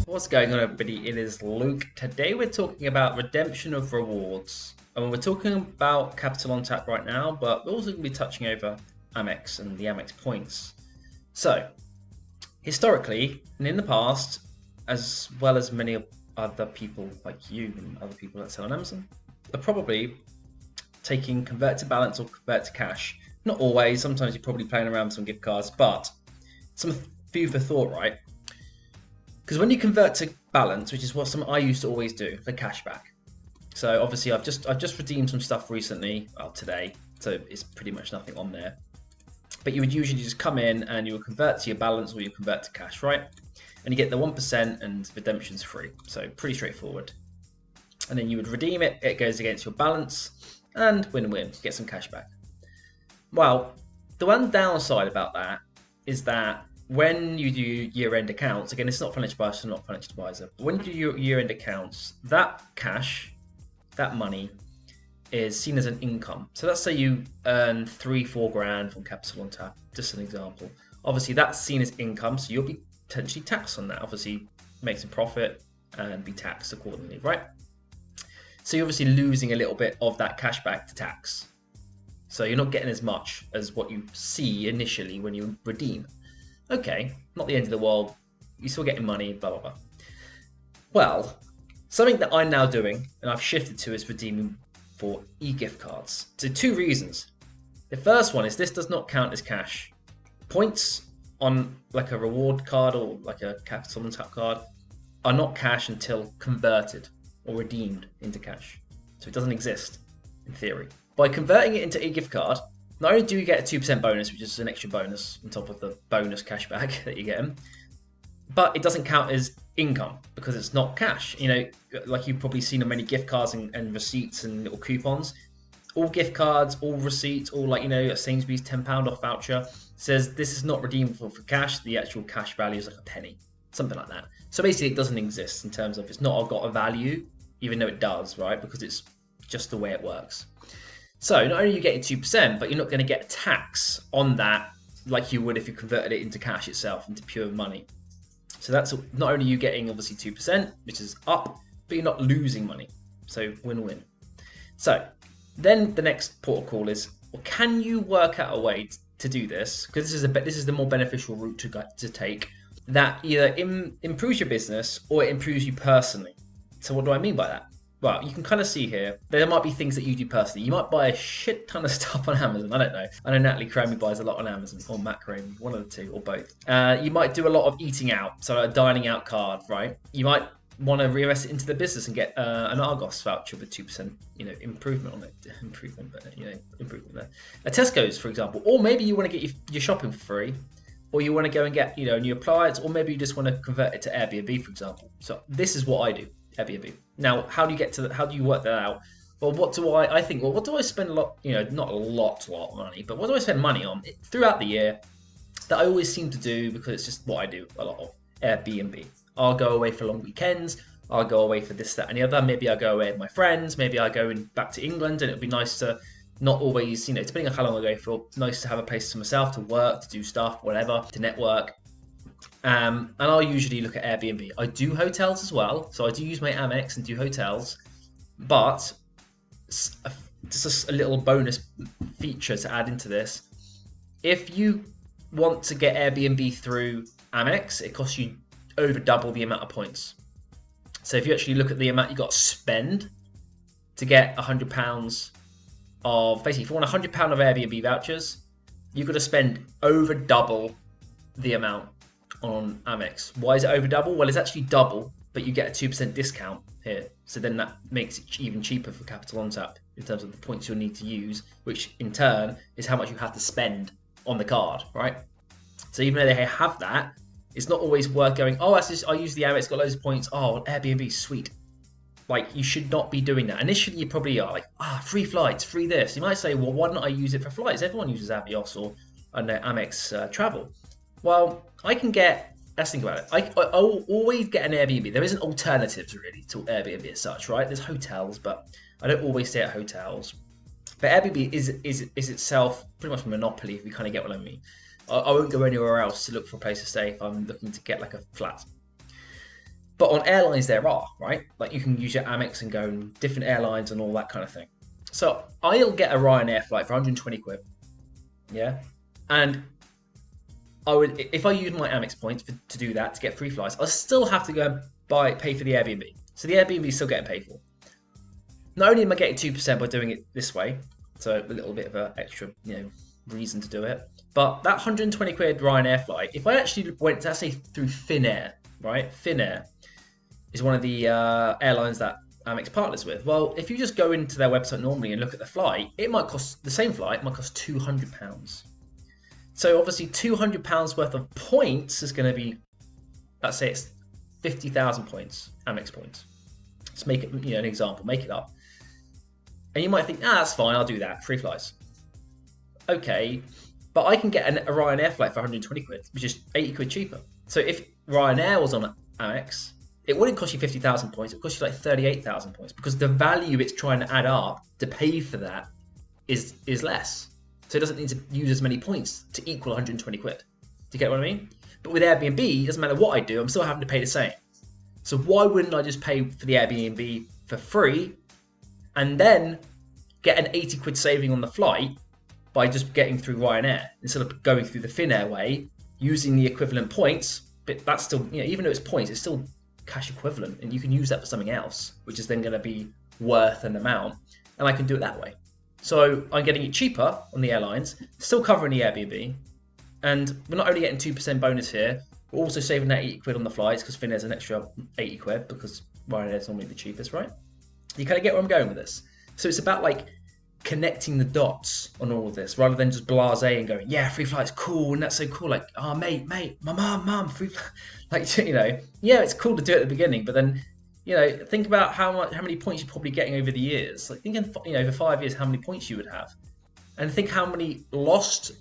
What's going on, everybody? It is Luke. Today we're talking about redemption of rewards. And we're talking about Capital on Tap right now, but we're also going to be touching over AMEX and the AMEX points. So, historically, and in the past, as well as many other people like you and other people that sell on Amazon, are probably taking convert to balance or convert to cash. Not always, sometimes you're probably playing around with some gift cards, but some food for thought, right? Because when you convert to balance, which is what I used to always do for cashback. So obviously I've just redeemed some stuff recently, well today, so it's pretty much nothing on there. But you would usually just come in and you would convert to your balance or you convert to cash, right? And you get the 1% and redemption's free. So pretty straightforward. And then you would redeem it, it goes against your balance, and win-win, get some cash back. Well, the one downside about that is that when you do year-end accounts, again, it's not financial advisor, not financial advisor, but when you do your year-end accounts, that cash, that money, is seen as an income. So let's say you earn 3-4 grand from Capital on Tap, just an example. Obviously, that's seen as income, so you'll be potentially taxed on that. Obviously, make some profit and be taxed accordingly, right? So you're obviously losing a little bit of that cash back to tax. So you're not getting as much as what you see initially when you redeem. Okay, not the end of the world, you're still getting money, blah, blah, blah. Well, something that I'm now doing, and I've shifted to, is redeeming for e-gift cards. So 2 reasons. The first one is this does not count as cash. Points on like a reward card or like a Capital on Tap card are not cash until converted or redeemed into cash. So it doesn't exist in theory. By converting it into e-gift card, not only do you get a 2% bonus, which is an extra bonus on top of the bonus cashback that you get, but it doesn't count as income because it's not cash. You know, like you've probably seen on many gift cards and receipts and little coupons. All gift cards, all receipts, all like, you know, a Sainsbury's £10 off voucher says this is not redeemable for cash. The actual cash value is like a penny, something like that. So basically it doesn't exist in terms of it's not got a value, even though it does, right? Because it's just the way it works. So not only are you getting 2%, but you're not going to get a tax on that like you would if you converted it into cash itself, into pure money. So that's not only you getting obviously 2%, which is up, but you're not losing money. So win-win. So then the next port of call is, well, can you work out a way to do this? Because this is the more beneficial route to take that either improves your business or it improves you personally. So what do I mean by that? Well, you can kind of see here, there might be things that you do personally. You might buy a shit ton of stuff on Amazon. I don't know. I know Natalie Cromie buys a lot on Amazon, or Matt Cromie, one of the two, or both. You might do a lot of eating out, so a dining out card, right? You might want to reinvest it into the business and get an Argos voucher with 2%, improvement on it. Improvement there. A Tesco's, for example. Or maybe you want to get your shopping for free, or you want to go and get, a new appliance, or maybe you just want to convert it to Airbnb, for example. So this is what I do. Airbnb. Now, how do you work that out? Well, what do I spend a lot, not a lot of money, but what do I spend money on throughout the year that I always seem to do because it's just what I do a lot of? Airbnb. I'll go away for long weekends. I'll go away for this, that, and the other. Maybe I'll go away with my friends. Maybe I'll go back to England, and it'd be nice to not always, depending on how long I go for, nice to have a place to myself, to work, to do stuff, whatever, to network. And I'll usually look at Airbnb. I do hotels as well, so I do use my Amex and do hotels, but just a little bonus feature to add into this. If you want to get Airbnb through Amex, it costs you over double the amount of points. So if you actually look at the amount you got to spend to get £100 of, basically if you want £100 of Airbnb vouchers, you've got to spend over double the amount on Amex. Why is it over double? Well, it's actually double, but you get a 2% discount here. So then that makes it even cheaper for Capital on Tap in terms of the points you'll need to use, which in turn is how much you have to spend on the card, right? So even though they have that, it's not always worth going, oh, I use the Amex, got loads of points. Oh, Airbnb, sweet. Like, you should not be doing that. Initially, you probably are like, free flights, free this. You might say, well, why don't I use it for flights? Everyone uses Avios or Amex Travel. Well, let's think about it. I'll always get an Airbnb. There isn't alternatives really to Airbnb as such, right? There's hotels, but I don't always stay at hotels. But Airbnb is itself pretty much a monopoly, if you kind of get what I mean. I won't go anywhere else to look for a place to stay if I'm looking to get like a flat. But on airlines there are, right? Like you can use your Amex and go on different airlines and all that kind of thing. So I'll get a Ryanair flight for 120 quid. Yeah. And I would, if I use my Amex points to do that, to get free flights, I'll still have to go and pay for the Airbnb. So the Airbnb is still getting paid for. Not only am I getting 2% by doing it this way, so a little bit of an extra, reason to do it, but that 120 quid Ryanair flight, if I actually went, let's say, through Finnair, right? Finnair is one of the airlines that Amex partners with. Well, if you just go into their website normally and look at the flight, it might cost, the same flight might cost £200. So obviously £200 worth of points is going to be, let's say it's 50,000 points, Amex points. Let's make it, an example, make it up. And you might think, that's fine, I'll do that, free flights. Okay, but I can get a Ryanair flight for 120 quid, which is 80 quid cheaper. So if Ryanair was on Amex, it wouldn't cost you 50,000 points, it would cost you like 38,000 points, because the value it's trying to add up to pay for that is less. So it doesn't need to use as many points to equal 120 quid. Do you get what I mean? But with Airbnb, it doesn't matter what I do, I'm still having to pay the same. So why wouldn't I just pay for the Airbnb for free and then get an 80 quid saving on the flight by just getting through Ryanair instead of going through the Finnair way, using the equivalent points? But that's still, even though it's points, it's still cash equivalent, and you can use that for something else, which is then going to be worth an amount, and I can do it that way. So I'm getting it cheaper on the airlines, still covering the Airbnb, and we're not only getting 2% bonus here, we're also saving that 80 quid on the flights, because Finnair's an extra 80 quid, because Ryanair's normally the cheapest, right? You kind of get where I'm going with this. So it's about like connecting the dots on all of this, rather than just blasé and going, yeah, free flight's cool, and that's so cool, like, oh mate, my mum, free flight. Like, yeah, it's cool to do it at the beginning, but then, think about how many points you're probably getting over the years. Like, think over 5 years, how many points you would have, and think how much lost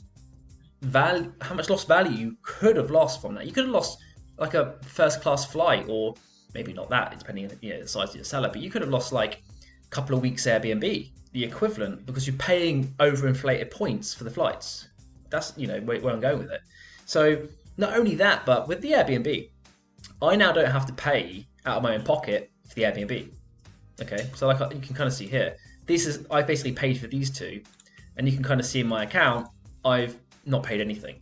value you could have lost from that. You could have lost like a first class flight, or maybe not that, depending on the size of your seller, but you could have lost like a couple of weeks Airbnb, the equivalent, because you're paying overinflated points for the flights. That's where I'm going with it. So not only that, but with the Airbnb, I now don't have to pay out of my own pocket for the Airbnb. Okay, so like you can kind of see here, I basically paid for these two, and you can kind of see in my account, I've not paid anything.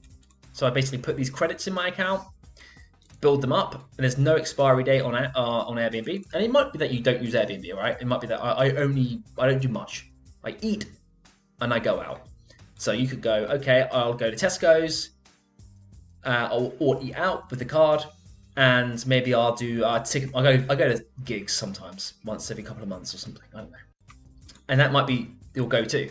So I basically put these credits in my account, build them up, and there's no expiry date on Airbnb. And it might be that you don't use Airbnb, right? It might be that I don't do much. I eat and I go out. So you could go, okay, I'll go to Tesco's, or eat out with the card, and maybe I'll do I go to gigs sometimes, once every couple of months or something. I don't know. And that might be your go-to,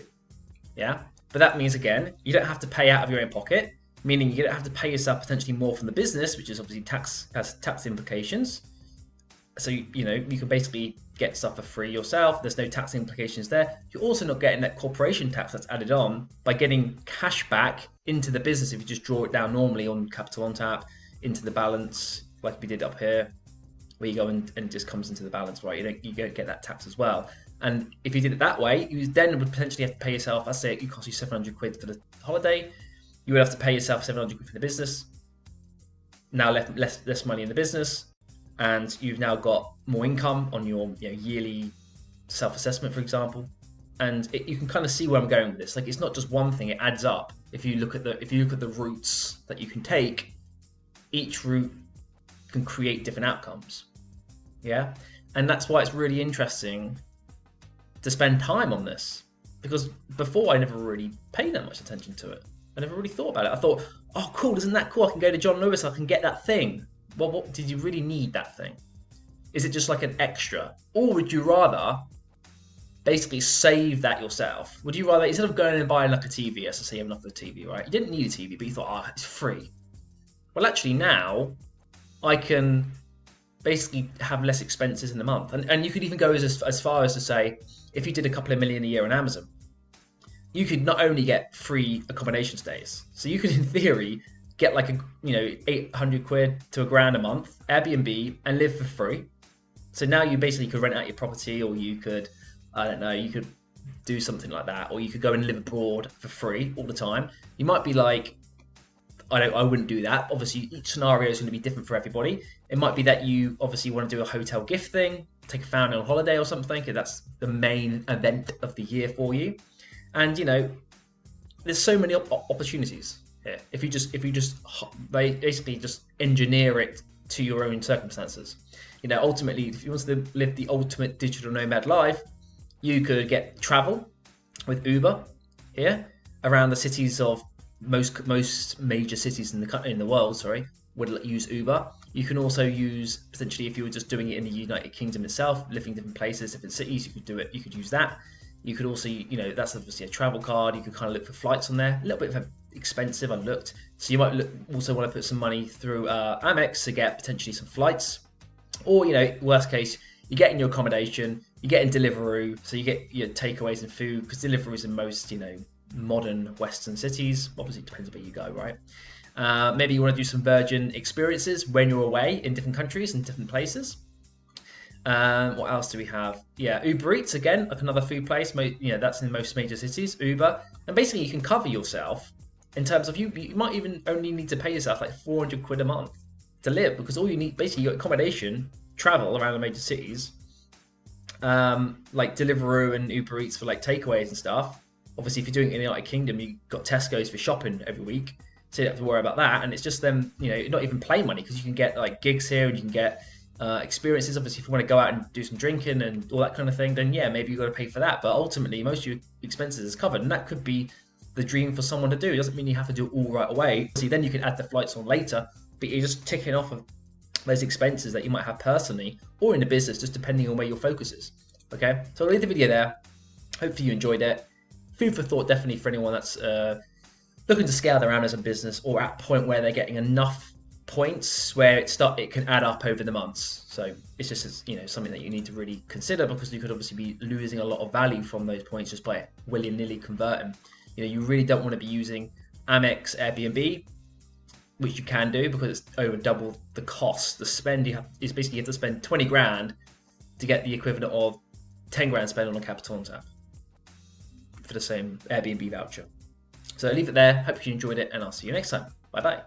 yeah. But that means, again, you don't have to pay out of your own pocket, meaning you don't have to pay yourself potentially more from the business, which is obviously has tax implications. So you can basically get stuff for free yourself. There's no tax implications there. You're also not getting that corporation tax that's added on by getting cash back into the business if you just draw it down normally on CAPITALONTAP into the balance, like we did up here, where you go and it just comes into the balance, right? You don't get that tax as well. And if you did it that way, you then would potentially have to pay yourself, let's say it cost you 700 quid for the holiday, you would have to pay yourself 700 quid for the business. Now less money in the business, and you've now got more income on your yearly self-assessment, for example. And you can kind of see where I'm going with this. Like, it's not just one thing; it adds up. If you look at the routes that you can take, each route can create different outcomes. Yeah, and that's why it's really interesting to spend time on this, because before I never really paid that much attention to it. I never really thought about it. I thought, oh, cool, isn't that cool? I can go to John Lewis, I can get that thing. Well, what did you really need that thing? Is it just like an extra? Or would you rather basically save that yourself? Would you rather, instead of going and buying like a TV, as I say, you have enough of a TV, right? You didn't need a TV, but you thought, oh, it's free. Well, actually now, I can basically have less expenses in the month. And you could even go as far as to say, if you did a couple of million a year on Amazon, you could not only get free accommodation stays, so you could in theory get like 800 quid to £1,000 a month Airbnb and live for free. So now you basically could rent out your property, or you could, I don't know, you could do something like that, or you could go and live abroad for free all the time. You might be like, I wouldn't do that. Obviously, each scenario is going to be different for everybody. It might be that you obviously want to do a hotel gift thing, take a family on holiday or something, because that's the main event of the year for you. And there's so many opportunities here. If you just basically just engineer it to your own circumstances. Ultimately, if you want to live the ultimate digital nomad life, you could get travel with Uber here around the cities of most major cities in the world. Sorry, would use Uber. You can also use, potentially, if you were just doing it in the United Kingdom itself, living in different places, different cities, you could do it. You could use that. You could also, that's obviously a travel card. You could kind of look for flights on there. A little bit expensive, I looked. So you might also want to put some money through Amex to get potentially some flights. Or, worst case, you're getting your accommodation, you're getting Deliveroo, so you get your takeaways and food, because Deliveroo is in most, modern Western cities. Obviously, it depends where you go, right? Maybe you want to do some Virgin experiences when you're away in different countries and different places. What else do we have? Yeah, Uber Eats, again, like another food place. That's in most major cities, Uber. And basically, you can cover yourself in terms of you might even only need to pay yourself like 400 quid a month to live, because all you need, basically, your accommodation, travel around the major cities, like Deliveroo and Uber Eats for like takeaways and stuff. Obviously, if you're doing it in the United Kingdom, you've got Tesco's for shopping every week, so you don't have to worry about that. And it's just them, not even play money, because you can get like gigs here and you can get experiences. Obviously, if you want to go out and do some drinking and all that kind of thing, then yeah, maybe you've got to pay for that. But ultimately, most of your expenses is covered, and that could be the dream for someone to do. It doesn't mean you have to do it all right away. See, then you can add the flights on later, but you're just ticking off of those expenses that you might have personally or in the business, just depending on where your focus is. Okay, so I'll leave the video there. Hopefully you enjoyed it. Food for thought, definitely, for anyone that's looking to scale their Amazon business, or at a point where they're getting enough points where it can add up over the months. So it's just something that you need to really consider, because you could obviously be losing a lot of value from those points just by willy-nilly converting. You really don't want to be using Amex, Airbnb, which you can do, because it's over double the cost. The spend you have to spend 20 grand to get the equivalent of 10 grand spent on a CAPITALONTAP for the same Airbnb voucher. So I'll leave it there. Hope you enjoyed it, and I'll see you next time. Bye bye.